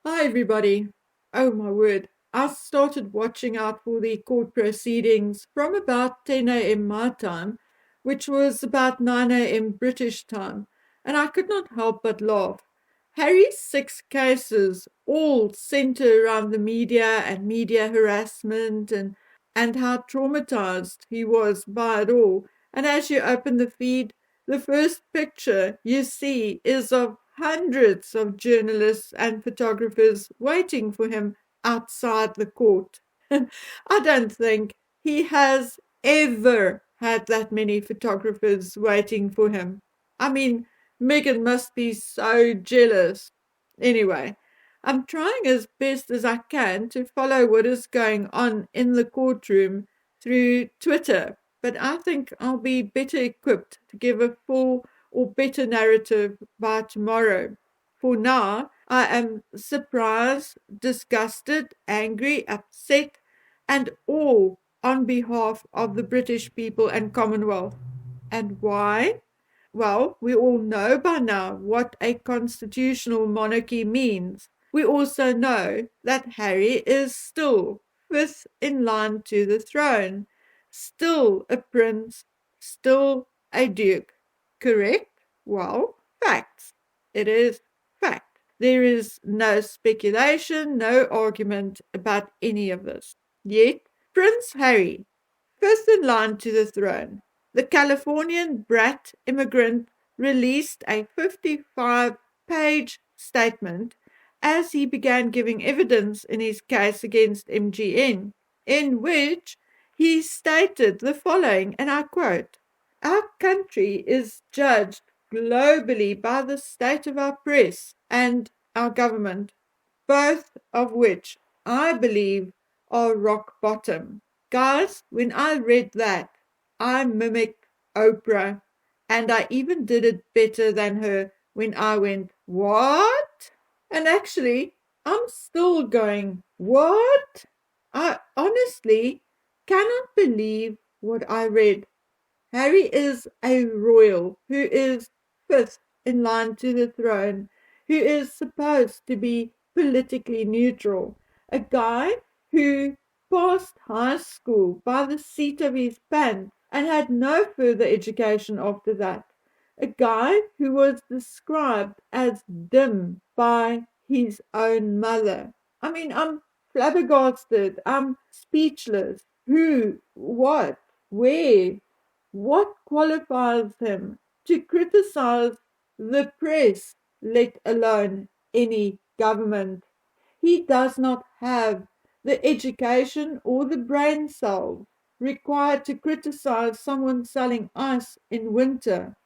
Hi, everybody. Oh, my word. I started watching out for the court proceedings from about 10 a.m. my time, which was about 9 a.m. British time, and I could not help but laugh. Harry's 6 cases all center around the media and media harassment and how traumatized he was by it all. And as you open the feed, the first picture you see is of hundreds of journalists and photographers waiting for him outside the court. I don't think he has ever had that many photographers waiting for him. I mean, Megan must be so jealous. Anyway, I'm trying as best as I can to follow what is going on in the courtroom through Twitter, but I think I'll be better equipped to give a full or better narrative by tomorrow. For now, I am surprised, disgusted, angry, upset, and all on behalf of the British people and Commonwealth. And why? Well, we all know by now what a constitutional monarchy means. We also know that Harry is still fifth in line to the throne, still a prince, still a duke. Correct? Well, facts. It is fact. There is no speculation, no argument about any of this. Yet, Prince Harry, fifth in line to the throne, the Californian brat immigrant released a 55-page statement as he began giving evidence in his case against MGN, in which he stated the following, and I quote, "Our country is judged globally by the state of our press and our government, both of which I believe are rock bottom." Guys, when I read that, I mimicked Oprah, and I even did it better than her when I went, "What?" And actually, I'm still going, "What?" I honestly cannot believe what I read. Harry is a royal who is fifth in line to the throne, who is supposed to be politically neutral, a guy who passed high school by the seat of his pants and had no further education after that, a guy who was described as dim by his own mother. I mean, I'm flabbergasted, I'm speechless. Who, what, where? What qualifies him to criticize the press, let alone any government? He does not have the education or the brain cells required to criticize someone selling ice in winter.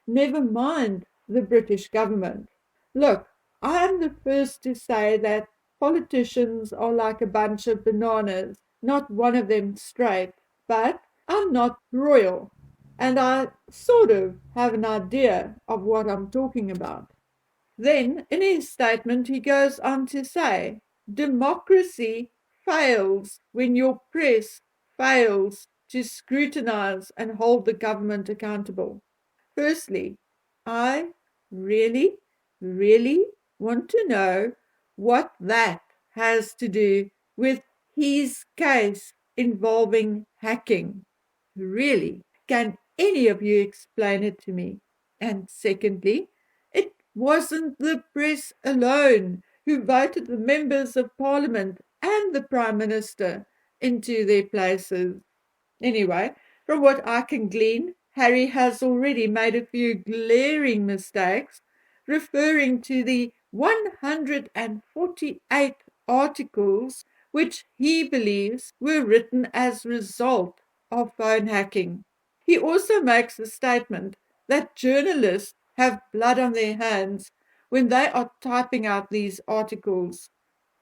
Never mind the British government. Look, I am the first to say that politicians are like a bunch of bananas, not one of them straight, but I'm not royal, and I sort of have an idea of what I'm talking about. Then, in his statement, he goes on to say, democracy fails when your press fails to scrutinize and hold the government accountable. Firstly, I really, really want to know what that has to do with his case involving hacking. Really, can any of you explain it to me? And secondly, it wasn't the press alone who voted the members of parliament and the prime minister into their places. Anyway, from what I can glean, Harry has already made a few glaring mistakes, referring to the 148 articles which he believes were written as a result of phone hacking. He also makes the statement that journalists have blood on their hands when they are typing out these articles.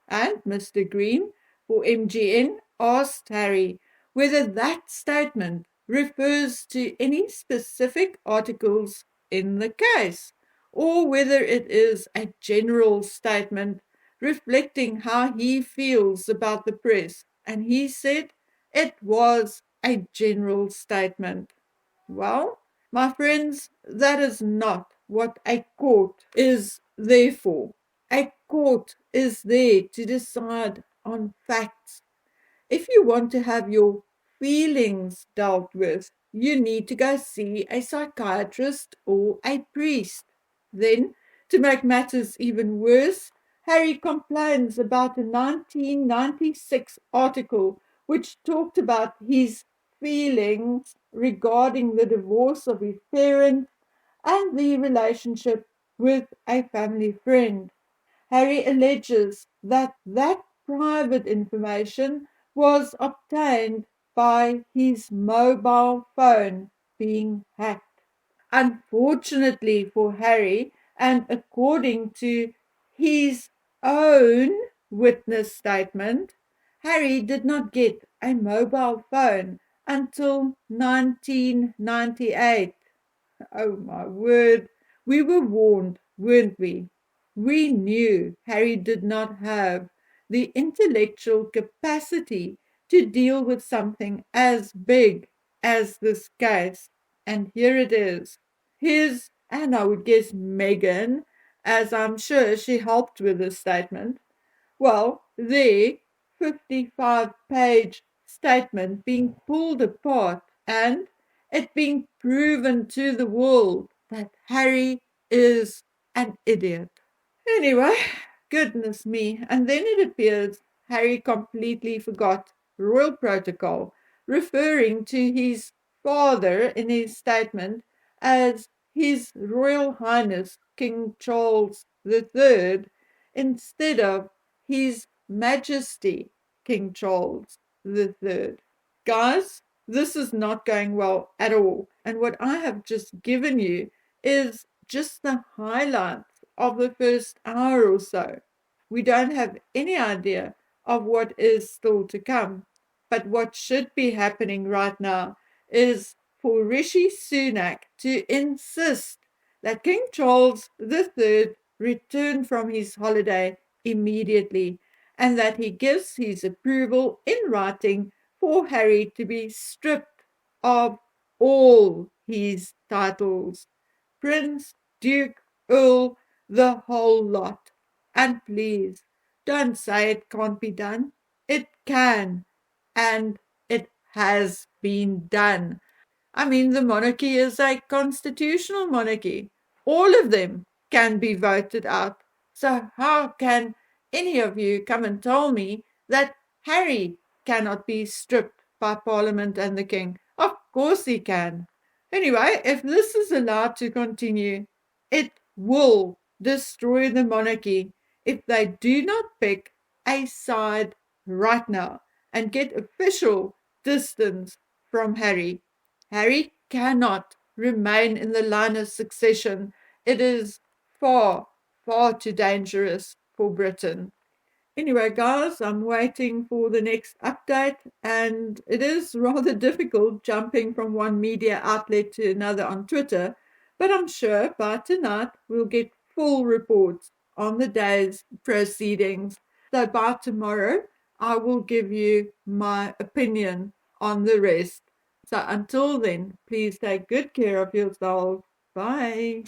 And Mr. Green, for MGN, asked Harry whether that statement refers to any specific articles in the case, or whether it is a general statement reflecting how he feels about the press. And he said it was a general statement. Well, my friends, that is not what a court is there for. A court is there to decide on facts. If you want to have your feelings dealt with, you need to go see a psychiatrist or a priest. Then, to make matters even worse, Harry complains about a 1996 article which talked about his feelings regarding the divorce of his parents and the relationship with a family friend. Harry alleges that that private information was obtained by his mobile phone being hacked. Unfortunately for Harry, and according to his own witness statement, Harry did not get a mobile phone until 1998. Oh my word. We were warned, weren't we? We knew Harry did not have the intellectual capacity to deal with something as big as this case. And here it is. His, and I would guess Megan, as I'm sure she helped with this statement, well, their 55-page statement being pulled apart and it being proven to the world that Harry is an idiot. Anyway, goodness me. And then it appears Harry completely forgot royal protocol, referring to his father in his statement as His Royal Highness King Charles III instead of His Majesty King Charles III. Guys, this is not going well at all. And what I have just given you is just the highlights of the first hour or so. We don't have any idea of what is still to come. But what should be happening right now is for Rishi Sunak to insist that King Charles III return from his holiday immediately and that he gives his approval in writing for Harry to be stripped of all his titles. Prince, Duke, Earl, the whole lot. And please, don't say it can't be done. It can. And it has been done. I mean, the monarchy is a constitutional monarchy. All of them can be voted out. So, how can any of you come and tell me that Harry cannot be stripped by Parliament and the King? Of course he can. Anyway, if this is allowed to continue, it will destroy the monarchy if they do not pick a side right now and get official distance from Harry. Harry cannot remain in the line of succession. It is far, far too dangerous for Britain. Anyway, guys, I'm waiting for the next update, and it is rather difficult jumping from one media outlet to another on Twitter, but I'm sure by tonight we'll get full reports on the day's proceedings. So by tomorrow, I will give you my opinion on the rest. So until then, please take good care of yourself. Bye.